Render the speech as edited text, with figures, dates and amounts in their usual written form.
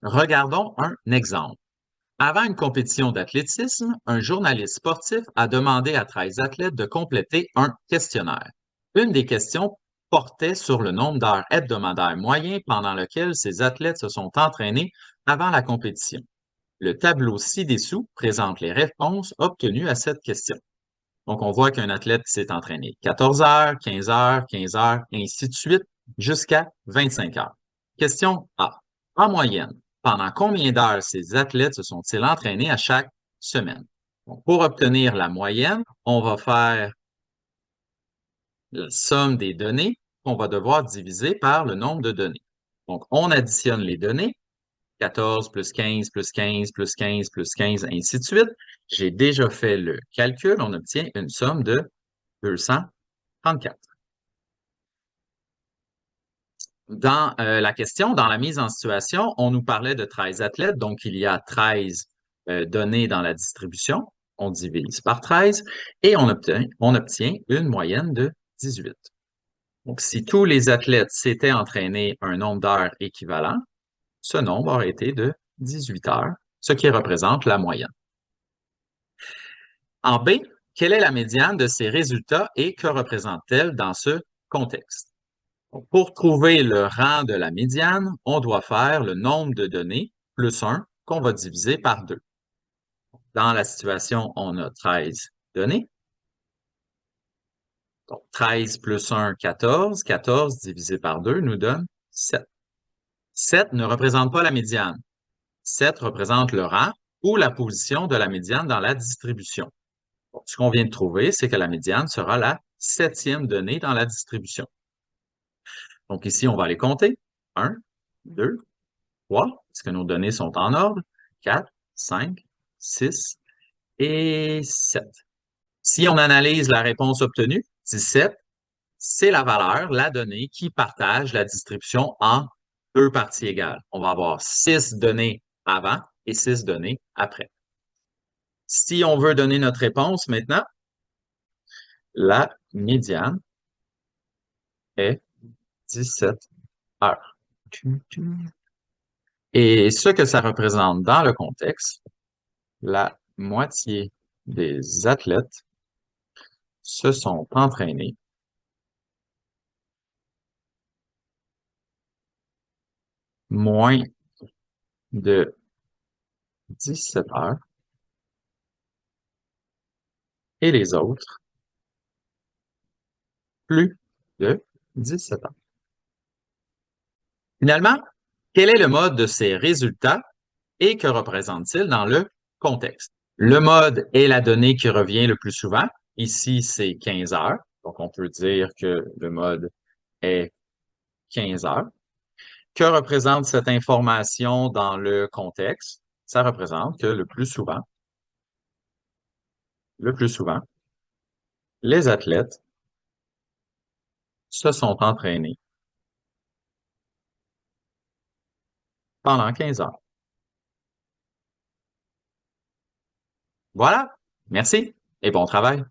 Regardons un exemple. Avant une compétition d'athlétisme, un journaliste sportif a demandé à 13 athlètes de compléter un questionnaire. Une des questions portait sur le nombre d'heures hebdomadaires moyen pendant lequel ces athlètes se sont entraînés avant la compétition. Le tableau ci-dessous présente les réponses obtenues à cette question. Donc, on voit qu'un athlète s'est entraîné 14 heures, 15 heures, 15 heures, et ainsi de suite, jusqu'à 25 heures. Question A. En moyenne, pendant combien d'heures ces athlètes se sont-ils entraînés à chaque semaine? Donc, pour obtenir la moyenne, on va faire la somme des données qu'on va devoir diviser par le nombre de données. Donc, on additionne les données, 14 plus 15 plus 15 plus 15 plus 15, ainsi de suite. J'ai déjà fait le calcul, on obtient une somme de 234. Dans la question, dans la mise en situation, on nous parlait de 13 athlètes, donc il y a 13 données dans la distribution. On divise par 13 et on obtient une moyenne de 18. Donc, si tous les athlètes s'étaient entraînés un nombre d'heures équivalent, ce nombre aurait été de 18 heures, ce qui représente la moyenne. En B, quelle est la médiane de ces résultats et que représente-t-elle dans ce contexte? Donc, pour trouver le rang de la médiane, on doit faire le nombre de données plus 1 qu'on va diviser par 2. Dans la situation, on a 13 données. Donc, 13 plus 1, 14. 14 divisé par 2 nous donne 7. 7 ne représente pas la médiane. 7 représente le rang ou la position de la médiane dans la distribution. Donc, ce qu'on vient de trouver, c'est que la médiane sera la 7e donnée dans la distribution. Donc ici, on va les compter. 1, 2, 3. Est-ce que nos données sont en ordre? 4, 5, 6 et 7. Si on analyse la réponse obtenue, 17, c'est la valeur, la donnée qui partage la distribution en deux parties égales. On va avoir 6 données avant et 6 données après. Si on veut donner notre réponse maintenant, la médiane est 17 heures. Et ce que ça représente dans le contexte, la moitié des athlètes se sont entraînés moins de 17 heures et les autres plus de 17 heures. Finalement, quel est le mode de ces résultats et que représente-t-il dans le contexte? Le mode est la donnée qui revient le plus souvent. Ici, c'est 15 heures. Donc, on peut dire que le mode est 15 heures. Que représente cette information dans le contexte? Ça représente que le plus souvent, les athlètes se sont entraînés pendant 15 heures. Voilà, merci et bon travail.